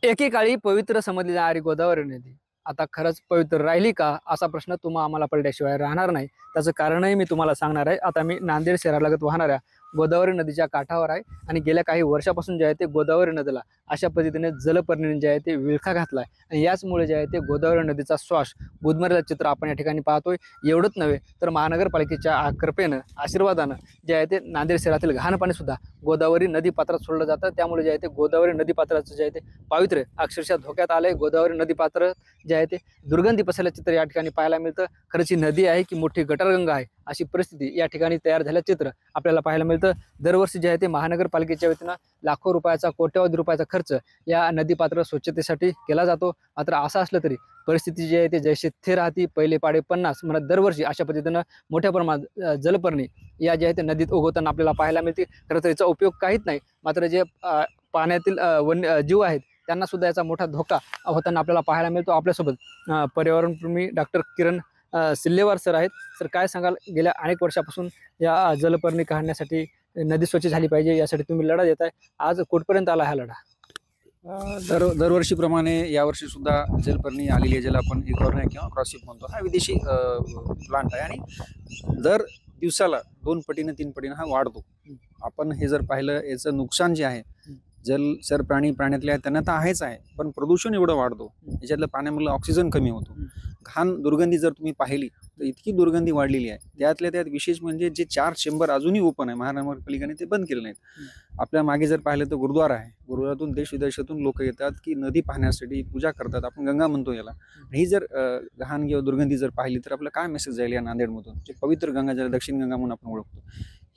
एकेकाळी पवित्र समजली जाणारी गोदावरी नदी आता खरंच पवित्र राहिली का असा प्रश्न तुम्हा आम्हाला पडल्याशिवाय राहणार नाही। त्याचं कारणही मी तुम्हाला सांगणार आहे। आता मी नांदेड शहरालगत वाहणाऱ्या गोदावरी नदीच्या काठावर आहे आणि गेल्या काही वर्षापासून जे आहे ते गोदावरी नदीला अशा पद्धतीने जलपर्णीने जे आहे ते विळखा घातलाय आणि याचमुळे जे आहे ते गोदावरी नदीचा श्वास गुदमरलेलं चित्र आपण या ठिकाणी पाहतोय। एवढंच नव्हे तर महानगरपालिकेच्या कृपेनं आशीर्वादानं जे आहे ते नांदेड शहरातील घाण पाणी सुद्धा गोदावरी नदी पात्रात सोडलं जातं। त्यामुळे जे आहे ते गोदावरी नदी पात्राचं जे आहे ते पावित्र्य अक्षरशः धोक्यात आलंय। गोदावरी नदी पात्र जे आहे ते दुर्गंधी पसरल्याचं चित्र या ठिकाणी पाहायला मिळतं। खरंच ही नदी आहे की मोठी गटारगंगा आहे अशी परिस्थिती या ठिकाणी तयार झाल्याचं चित्र आपल्याला पाहायला मिळतं। दरवर्षी जे आहे ते महानगरपालिकेच्या वतीनं लाखो रुपयाचा कोट्यवधी रुपयाचा खर्च या नदीपात्र स्वच्छतेसाठी केला जातो। मात्र असं असलं तरी परिस्थिती जी आहे ते जैसे थे राहती पहिले पाडे 50 म्हणत दरवर्षी अशा पद्धतीनं मोठ्या प्रमाणात जलपर्णी या जे आहे ते नदीत उगवताना आपल्याला पाहायला मिळते। खरं तर याचा उपयोग काहीच नाही, मात्र जे पाण्यातील वन्य जीव आहेत त्यांना सुद्धा याचा मोठा धोका होताना आपल्याला पाहायला मिळतो। आपल्यासोबत पर्यावरणप्रेमी डॉक्टर किरण सिल्लेवार सर आहेत। सर, काय सांगाल, गेल्या अनेक वर्षापासून या जलपर्णी काढण्यासाठी नदी स्वच्छ झाली पाहिजे यासाठी तुम्ही लढा देत आहे, आज कुठपर्यंत आला हा लढा? दरवर्षीप्रमाणे यावर्षी सुद्धा जलपर्णी आलेली आहे, ज्याला आपण इकॉर्निया किंवा क्रॉसिप म्हणतो। हा विदेशी प्लांट आहे आणि दर दिवसाला 2 पटीने 3 पटीने हा वाढतो। आपण हे जर पाहिलं याचं नुकसान जे आहे जलचर प्राण्यातले त्यांना तर आहेच आहे, पण प्रदूषण एवढं वाढतो, याच्यातलं पाण्यामधलं ऑक्सिजन कमी होतो। घाण दुर्गंधी जर तुम्ही पाहिली तर इतकी दुर्गंधी वाढलेली आहे। त्यातल्या त्यात विशेष म्हणजे जे 4 चेंबर अजूनही ओपन आहे, महानगरपालिकेने ते बंद केले नाहीत। आपल्या मागे जर पाहिलं तर गुरुद्वारा आहे, गुरुद्वारातून देश विदेशातून लोक येतात की नदी पाहण्यासाठी, पूजा करतात, आपण गंगा म्हणतो याला। ही जर घाण किंवा दुर्गंधी जर पाहिली तर आपलं काय मेसेज जाईल या नांदेडमधून, जे पवित्र गंगा ज्याला दक्षिण गंगा म्हणून आपण ओळखतो,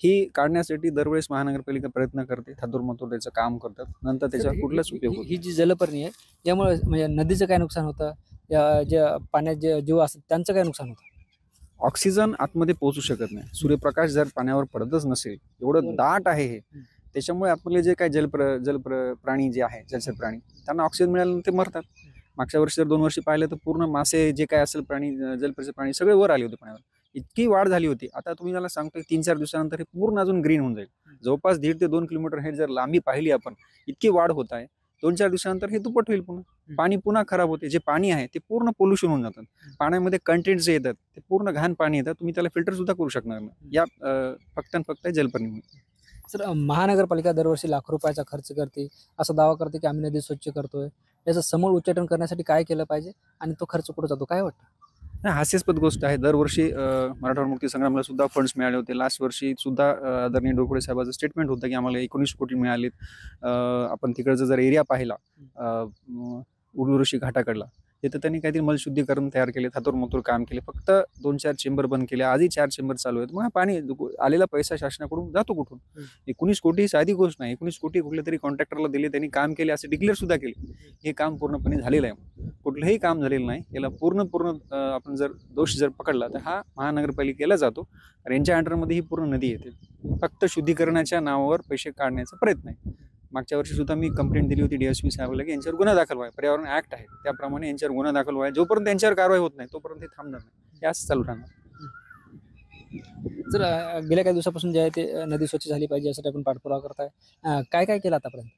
ही काढण्यासाठी दरवेळेस महानगरपालिका प्रयत्न करते, थातुरमातुर त्याचं काम करतात, नंतर त्याचा कुठलाच उपयोग होत ही जी जलपर्णी आहे यामुळे म्हणजे नदीचं काय नुकसान होतं, या ज्या पाण्यात जे जीव असतात त्यांचं काय नुकसान होतं? ऑक्सिजन आतमध्ये पोहोचू शकत नाही। सूर्यप्रकाश जर पाण्यावर पडतच नसेल, एवढं दाट आहे हे, त्याच्यामुळे आपले जे काही प्राणी जे आहे, जलचर प्राणी, त्यांना ऑक्सिजन मिळाल्यानंतर ते मरतात। मागच्या वर्षी जर 2 वर्षी पाहिलं तर पूर्ण मासे जे काय असेल प्राणी, जलचर प्राणी सगळे वर आले होते पाण्यावर, इतकी वाढ झाली होती। आता तुम्ही मला सांगतोय 3-4 दिवसानंतर हे पूर्ण अजून ग्रीन होऊन जाईल। जवळपास 1.5 ते 2 किलोमीटर हे जर लांबी पाहिली आपण, इतकी वाढ होत आहे। 2-4 दिवसानंतर हे दुप्पट होईल, पुन्हा पाणी पुन्हा खराब होते। जे पाणी आहे ते पूर्ण पोल्युशन होऊन जातात, पाण्यामध्ये कंटेंट जे येतात ते पूर्ण घाण पाणी येतात, तुम्ही त्याला फिल्टर सुद्धा करू शकणार नाही या फक्त आणि फक्त जलपर्णीमुळे। सर, महानगरपालिका दरवर्षी लाखो रुपयाचा खर्च करते, असा दावा करते की आम्ही नदी स्वच्छ करतोय। याचं समूळ उच्चाटन करण्यासाठी काय केलं पाहिजे आणि तो खर्च कुठं जातो, काय वाटतं? नाही, हास्यास्पद गोष्ट आहे। दरवर्षी मराठवाडा मुक्ती संग्रामला सुद्धा फंड्स मिळाले होते। लास्ट वर्षी सुद्धा आदरणीय डोकळे साहेबांचं स्टेटमेंट होतं की आम्हाला 19 कोटी मिळालेत। आपण तिकडचा जर एरिया पाहिला उर्वशी घाटाकडला, तिथं त्यांनी काहीतरी मलशुद्धीकरण तयार केले, थातुरमातुर काम केले, फक्त 2-4 चेंबर बंद केले, आजही 4 चेंबर चालू आहेत। मग हा पाणी आलेला पैसा शासनाकडून जातो कुठून? 19 कोटी ही साधी गोष्ट नाही। 19 कोटी कुठल्या तरी कॉन्ट्रॅक्टरला दिले, त्यांनी काम केले असे डिक्लेअर सुद्धा केले। हे काम पूर्णपणे झालेलं आहे, कुठलंही काम झालेलं नाही। याला पूर्ण आपण जर दोष जर पकडला तर हा महानगरपालिकेला जातो, कारण यांच्या अंडरमध्ये ही पूर्ण नदी येते। फक्त शुद्धीकरणाच्या नावावर पैसे काढण्याचा प्रयत्न आहे। मागच्या वर्षी सुद्धा मी कंप्लेंट दिली होती DSP साहेबांना की यांच्यावर गुन्हा दाखल व्हावा, पर्यावरण ऍक्ट आहे त्याप्रमाणे यांच्यावर गुन्हा दाखल व्हावा। जोपर्यंत त्यांच्यावर कारवाई होत नाही तोपर्यंत हे थांबणार नाही, हे असं चालू राहणार। जर गेल्या काही दिवसापासून जे आहे ते नदी स्वच्छ झाली पाहिजे यासाठी आपण पाठपुरावा करताय, काय काय केलं आतापर्यंत?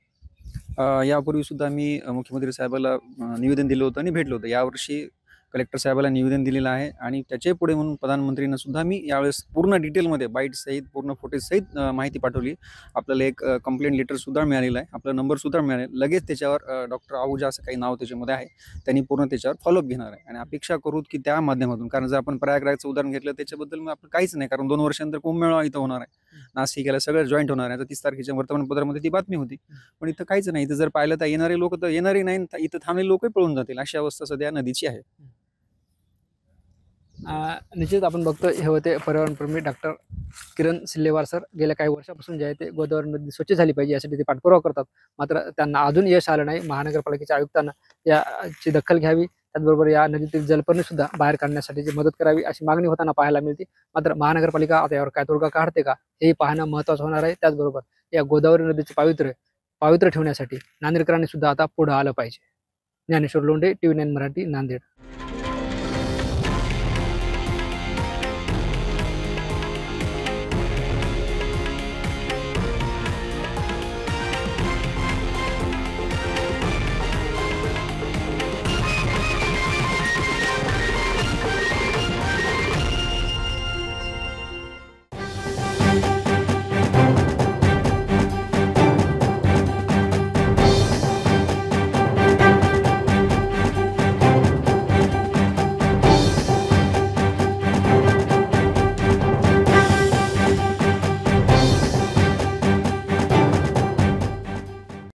यापूर्वी सुद्धा मी मुख्यमंत्री साहेबाला निवेदन दिलं होतं आणि भेटलो होतं। यावर्षी कलेक्टर साहेबाला निवेदन दिलेलं आहे आणि त्याचे पुढे म्हणून प्रधानमंत्रींना सुद्धा मी यावेळेस पूर्ण डिटेलमध्ये बाईट सहित, पूर्ण फुटेज सहित माहिती पाठवली। आपल्याला एक कंप्लेंट लेटर सुद्धा मिळालेलं आहे, आपला नंबर सुद्धा मिळाला। लगेच त्याच्यावर डॉक्टर आहुजा असं काही नाव त्याच्यामध्ये आहे, त्यांनी पूर्ण त्याच्यावर फॉलोअप घेणार आहे आणि अपेक्षा करू की त्या माध्यमातून, कारण जर आपण प्रयागराजचं उदाहरण घेतलं त्याच्याबद्दल मग आपण काहीच नाही, कारण 2 वर्षानंतर कुंभमेळा इथं होणार आहे, नाशिकला सगळं जॉईंट होणार आहे। आता 30 तारखेच्या वर्तमानपत्रामध्ये ती बातमी होती, पण इथं काहीच नाही। इथं जर पाहिलं तर येणारे लोक तर येणारही नाही, इथं थांबलेले लोकही पळून जातील, अशी अवस्था सध्या नदीची आहे। निश्चित आपण बघतो हे होते पर्यावरणप्रेमी डॉक्टर किरण सिल्लेवार सर। गेल्या काही वर्षापासून जे आहे ते गोदावरी नदी स्वच्छ झाली पाहिजे यासाठी ते पाठपुरावा करतात, मात्र त्यांना अजून यश आलं नाही। महानगरपालिकेच्या आयुक्तांना याची दखल घ्यावी, त्याचबरोबर या नदीतील जलपर्णी सुद्धा बाहेर काढण्यासाठी मदत करावी अशी मागणी होताना पाहायला मिळते। मात्र महानगरपालिका आता यावर काय तोडगा काढते का हे पाहणं महत्त्वाचं होणार आहे। त्याचबरोबर या गोदावरी नदीचे पावित्र्य ठेवण्यासाठी नांदेडकरांनी सुद्धा आता पुढे आलं पाहिजे। ज्ञानेश्वर लोंढे, TV9 मराठी, नांदेड।